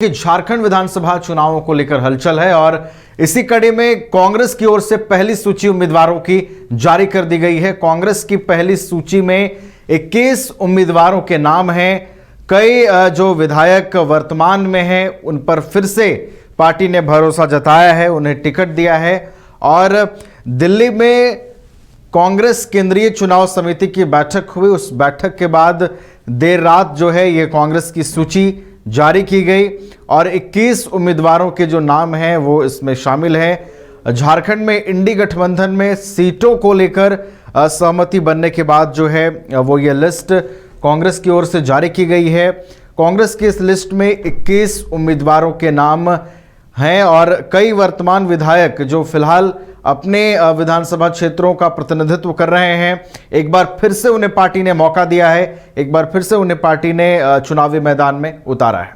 कि झारखंड विधानसभा चुनावों को लेकर हलचल है और इसी कड़ी में कांग्रेस की ओर से पहली सूची उम्मीदवारों की जारी कर दी गई है। कांग्रेस की पहली सूची में 21 उम्मीदवारों के नाम हैं। कई जो विधायक वर्तमान में हैं उन पर फिर से पार्टी ने भरोसा जताया है, उन्हें टिकट दिया है। और दिल्ली में कांग्रेस केंद्रीय चुनाव समिति की बैठक हुई। उस बैठक के बाद देर रात जो है ये कांग्रेस की सूची जारी की गई और 21 उम्मीदवारों के जो नाम हैं वो इसमें शामिल हैं। झारखंड में इंडी गठबंधन में सीटों को लेकर सहमति बनने के बाद जो है वो ये लिस्ट कांग्रेस की ओर से जारी की गई है। कांग्रेस की इस लिस्ट में 21 उम्मीदवारों के नाम हैं और कई वर्तमान विधायक जो फिलहाल अपने विधानसभा क्षेत्रों का प्रतिनिधित्व कर रहे हैं, एक बार फिर से उन्हें पार्टी ने मौका दिया है, एक बार फिर से उन्हें पार्टी ने चुनावी मैदान में उतारा है।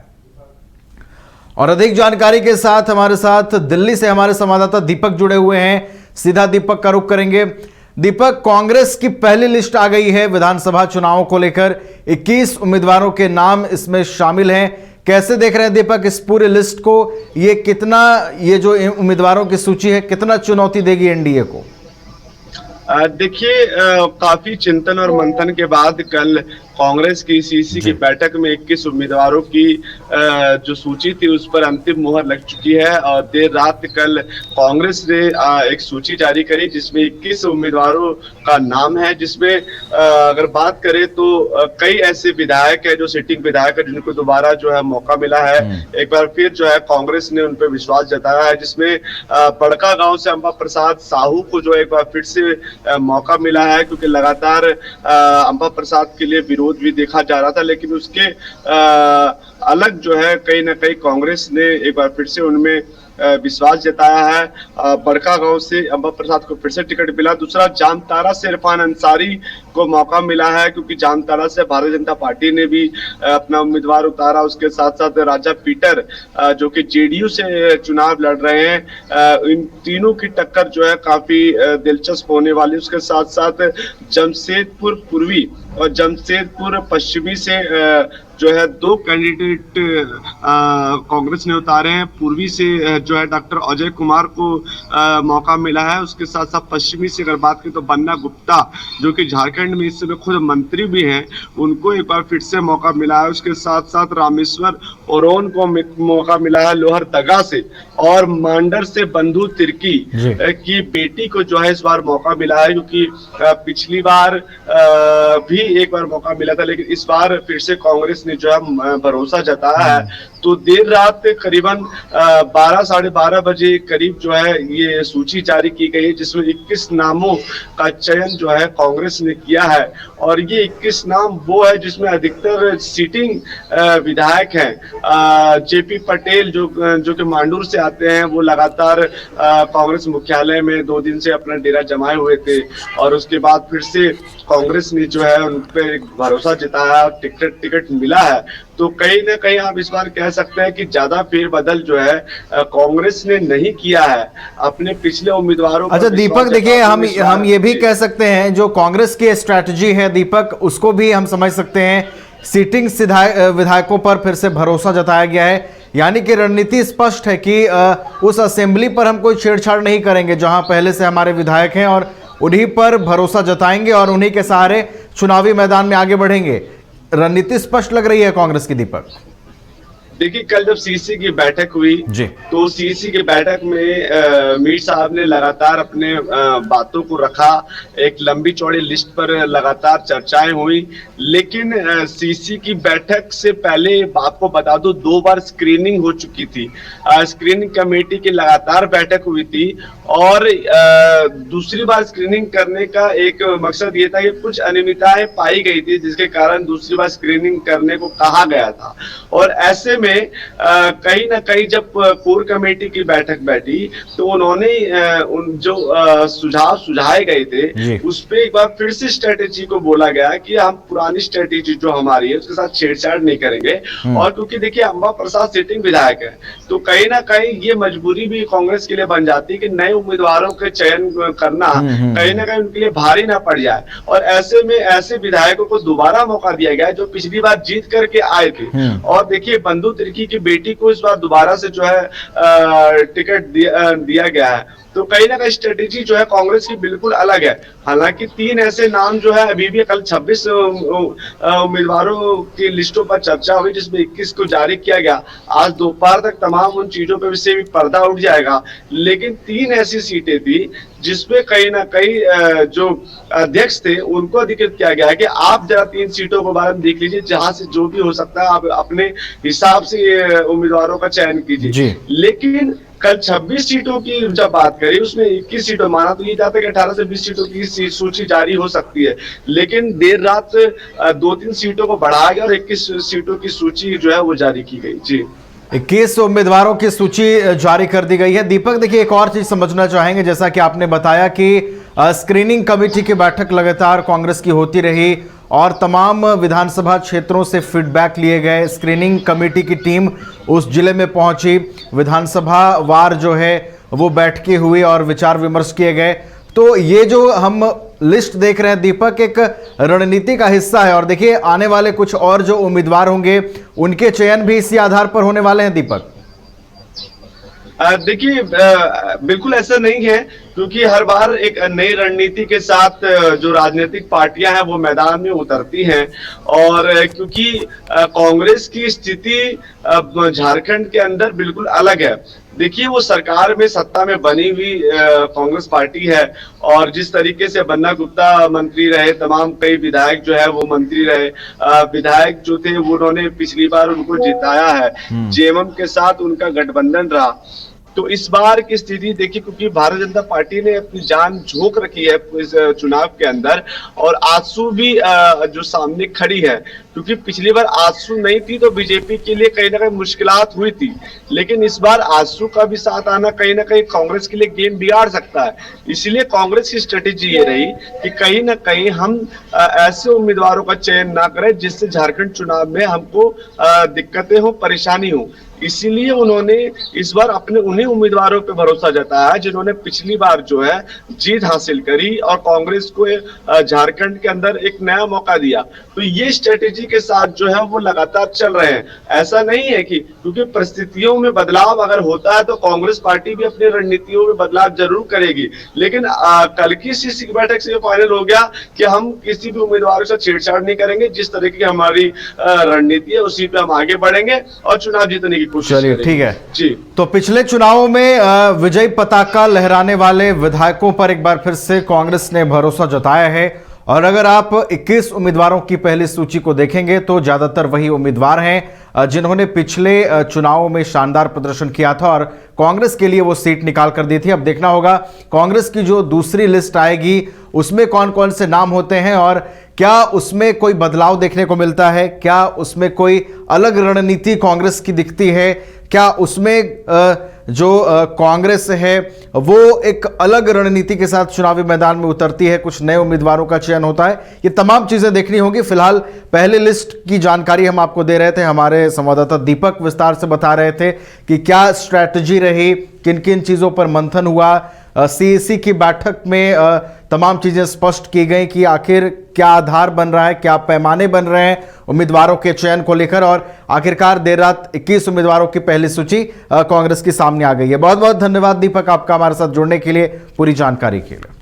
और अधिक जानकारी के साथ हमारे साथ दिल्ली से हमारे संवाददाता दीपक जुड़े हुए हैं। सीधा दीपक का रुख करेंगे। दीपक, कांग्रेस की पहली लिस्ट आ गई है विधानसभा चुनावों को लेकर, 21 उम्मीदवारों के नाम इसमें शामिल हैं। कैसे देख रहे हैं दीपक इस पूरी लिस्ट को? ये जो उम्मीदवारों की सूची है कितना चुनौती देगी एनडीए को? देखिए, काफी चिंतन और मंथन के बाद कल कांग्रेस की सीसी की बैठक में 21 उम्मीदवारों की जो सूची थी उस पर अंतिम मुहर लग चुकी है। और देर रात कल कांग्रेस ने एक सूची जारी करी जिसमें 21 उम्मीदवारों का नाम है, जिसमें अगर बात करें तो कई ऐसे विधायक है जो सिटिंग विधायक है जिनको दोबारा जो है मौका मिला है। एक बार फिर जो है कांग्रेस ने उन पर विश्वास जताया है, जिसमें बड़का गांव से अंबा प्रसाद साहू को जो एक बार फिर से मौका मिला है, क्योंकि लगातार अंबा प्रसाद के लिए विरोध भी देखा जा रहा था। लेकिन उसके अलग जो है कहीं ना कहीं कांग्रेस ने एक बार फिर से उनमें विश्वास जताया है। बड़का गांव से अंबा प्रसाद को फिर से टिकट मिला। दूसरा, जामताड़ा से इरफान अंसारी को मौका मिला है, क्योंकि जामताड़ा से भारतीय जनता पार्टी ने भी अपना उम्मीदवार उतारा। उसके साथ साथ राजा पीटर जो कि जेडीयू से चुनाव लड़ रहे हैं। इन तीनों की टक्कर जो है काफी दिलचस्प होने वाली। उसके साथ साथ जमशेदपुर पूर्वी और जमशेदपुर पश्चिमी से जो है दो कैंडिडेट कांग्रेस ने उतारे हैं। पूर्वी से जो है डॉक्टर अजय कुमार को मौका मिला है। उसके साथ साथ पश्चिमी से अगर बात करें तो बन्ना गुप्ता जो कि झारखंड में इस समय खुद मंत्री भी हैं, उनको एक बार फिर से मौका मिला है। उसके साथ साथ रामेश्वर ओरोन को मौका मिला है लोहरदगा से। और मांडर से बंधु तिर्की की बेटी को जो है इस बार मौका मिला है, क्योंकि पिछली बार भी एक बार मौका मिला था, लेकिन इस बार फिर से कांग्रेस ने जो है भरोसा जताया है। तो देर रात करीबन 12 साढ़े 12 बजे करीब जो है ये सूची जारी की गई है, जिसमें 21 नामों का चयन जो है कांग्रेस ने किया है। और ये 21 नाम वो है जिसमें अधिकतर सिटिंग विधायक हैं। जेपी पटेल जो कि मांडूर से आते हैं, वो लगातार कांग्रेस मुख्यालय में 2 दिन से अपना डेरा जमाए हुए थे। और उसके बाद फिर से कांग्रेस ने जो है उन पर भरोसा जताया, टिकट मिला है। तो कहीं ना कहीं आप इस बार कह सकते हैं कि ज्यादा फेरबदल जो है कांग्रेस ने नहीं किया है अपने पिछले उम्मीदवारों। अच्छा दीपक, देखिए हम ये भी कह सकते हैं जो कांग्रेस की स्ट्रैटेजी है दीपक, उसको भी हम समझ सकते हैं। सीटिंग विधायकों पर फिर से भरोसा जताया गया है, यानी कि रणनीति स्पष्ट है कि उस असेंबली पर हम कोई छेड़छाड़ नहीं करेंगे जहां पहले से हमारे विधायक हैं, और उन्हीं पर भरोसा जताएंगे और उन्हीं के सहारे चुनावी मैदान में आगे बढ़ेंगे। रणनीति स्पष्ट लग रही है कांग्रेस की दीपक। देखिए, कल जब सीसी की बैठक हुई तो सीसी की बैठक में मीर साहब ने लगातार अपने बातों को रखा। एक लंबी चौड़ी लिस्ट पर लगातार चर्चाएं हुई, लेकिन सीसी की बैठक से पहले आपको बता दूं 2 बार स्क्रीनिंग हो चुकी थी। स्क्रीनिंग कमेटी की लगातार बैठक हुई थी और दूसरी बार स्क्रीनिंग करने का एक मकसद ये था कि कुछ अनियमितताएं पाई गई थी, जिसके कारण दूसरी बार स्क्रीनिंग करने को कहा गया था। और ऐसे में कहीं ना कहीं जब कोर कमेटी की बैठक बैठी तो उन्होंने उन जो सुझाव सुझाए गए थे उस पे एक बार फिर से स्ट्रेटेजी को बोला गया कि हम पुरानी स्ट्रेटेजी जो हमारी है उसके साथ छेड़छाड़ नहीं करेंगे। और क्योंकि देखिए अंबा प्रसाद सिटिंग विधायक है, तो कहीं ना कहीं ये मजबूरी भी कांग्रेस के लिए बन जाती है कि नए उम्मीदवारों के चयन करना कहीं ना कहीं उनके लिए भारी ना पड़ जाए। और ऐसे में ऐसे विधायकों को दोबारा मौका दिया गया जो पिछली बार जीत करके आए थे। और देखिए बंधु मल्लू तिर्की की बेटी को इस बार दोबारा से जो है टिकट दिया गया है। तो कहीं ना कहीं स्ट्रेटेजी जो है कांग्रेस की बिल्कुल अलग है। हालांकि 3 ऐसे नाम जो है अभी भी, कल 26 उम्मीदवारों की लिस्टों पर चर्चा हुई जिसमें 21 को जारी किया गया। आज दोपहर तक तमाम उन चीजों पर से भी पर्दा उठ जाएगा। लेकिन 3 ऐसी सीटें थी जिसमें कहीं ना कहीं जो अध्यक्ष थे उनको अधिकृत किया गया है कि आप जरा 3 सीटों के बारे में देख लीजिए, जहां से जो भी हो सकता है आप अपने हिसाब से उम्मीदवारों का चयन कीजिए। लेकिन कल 26 सीटों की जब बात करें उसमें 21 सीटों, माना तो ये जाता है कि 18 से 20 सीटों की सूची जारी हो सकती है, लेकिन देर रात 2-3 सीटों को बढ़ाया गया और 21 सीटों की सूची जो है वो जारी की गई। जी, 21 उम्मीदवारों की सूची जारी कर दी गई है। दीपक, देखिए एक और चीज समझना चाहेंगे, जैसा कि आपने बताया कि स्क्रीनिंग कमेटी की बैठक लगातार कांग्रेस की होती रही और तमाम विधानसभा क्षेत्रों से फीडबैक लिए गए। स्क्रीनिंग कमेटी की टीम उस जिले में पहुंची, विधानसभा वार जो है वो बैठकें हुई और विचार विमर्श किए गए। तो ये जो हम लिस्ट देख रहे हैं दीपक, एक रणनीति का हिस्सा है और देखिए आने वाले कुछ और जो उम्मीदवार होंगे उनके चयन भी इसी आधार पर होने वाले हैं। दीपक, देखिए बिल्कुल ऐसा नहीं है, क्योंकि हर बार एक नई रणनीति के साथ जो राजनीतिक पार्टियां हैं वो मैदान में उतरती हैं। और क्योंकि कांग्रेस की स्थिति झारखंड के अंदर बिल्कुल अलग है। देखिए वो सरकार में सत्ता में बनी हुई कांग्रेस पार्टी है और जिस तरीके से बन्ना गुप्ता मंत्री रहे, तमाम कई विधायक जो है वो मंत्री रहे, विधायक जो थे वो उन्होंने पिछली बार उनको जिताया है, जेएमएम के साथ उनका गठबंधन रहा। तो इस बार की स्थिति देखिए, क्योंकि भारतीय जनता पार्टी ने अपनी जान झोंक रखी है इस चुनाव के अंदर और आजसू भी जो सामने खड़ी है, क्योंकि पिछली बार आजसू नहीं थी तो बीजेपी के लिए कहीं ना कहीं मुश्किलात हुई थी, लेकिन इस बार आजसू का भी साथ आना कहीं ना कहीं कांग्रेस के लिए गेम बिगाड़ सकता है। इसलिए कांग्रेस की स्ट्रेटेजी ये रही कि कहीं ना कहीं हम ऐसे उम्मीदवारों का चयन ना करें जिससे झारखंड चुनाव में हमको दिक्कतें हो, परेशानी हो। इसीलिए उन्होंने इस बार अपने उन्हीं उम्मीदवारों पे भरोसा जताया जिन्होंने पिछली बार जो है जीत हासिल करी और कांग्रेस को झारखंड के अंदर एक नया मौका दिया। तो ये स्ट्रेटेजी के साथ जो है वो लगातार चल रहे हैं। ऐसा नहीं है कि क्योंकि परिस्थितियों में बदलाव अगर होता है तो कांग्रेस पार्टी भी अपनी रणनीतियों में बदलाव जरूर करेगी, लेकिन कल की सीसी की बैठक से फाइनल हो गया कि हम किसी भी उम्मीदवार से छेड़छाड़ नहीं करेंगे। जिस तरीके की हमारी रणनीति है उसी पे हम आगे बढ़ेंगे और चुनाव जीतने की। चलिए ठीक है जी। तो पिछले चुनावों में विजय पताका लहराने वाले विधायकों पर एक बार फिर से कांग्रेस ने भरोसा जताया है और अगर आप 21 उम्मीदवारों की पहली सूची को देखेंगे तो ज्यादातर वही उम्मीदवार हैं जिन्होंने पिछले चुनावों में शानदार प्रदर्शन किया था और कांग्रेस के लिए वो सीट निकाल कर दी थी। अब देखना होगा कांग्रेस की जो दूसरी लिस्ट आएगी उसमें कौन कौन से नाम होते हैं और क्या उसमें कोई बदलाव देखने को मिलता है, क्या उसमें कोई अलग रणनीति कांग्रेस की दिखती है, क्या उसमें जो कांग्रेस है वो एक अलग रणनीति के साथ चुनावी मैदान में उतरती है, कुछ नए उम्मीदवारों का चयन होता है। ये तमाम चीजें देखनी होगी। फिलहाल पहले लिस्ट की जानकारी हम आपको दे रहे थे, हमारे संवाददाता दीपक विस्तार से बता रहे थे कि क्या स्ट्रैटेजी रही, किन किन चीजों पर मंथन हुआ। सीईसी की बैठक में तमाम चीजें स्पष्ट की गई कि आखिर क्या आधार बन रहा है, क्या पैमाने बन रहे हैं उम्मीदवारों के चयन को लेकर और आखिरकार देर रात 21 उम्मीदवारों की पहली सूची कांग्रेस के सामने आ गई है। बहुत बहुत धन्यवाद दीपक आपका हमारे साथ जुड़ने के लिए, पूरी जानकारी के लिए।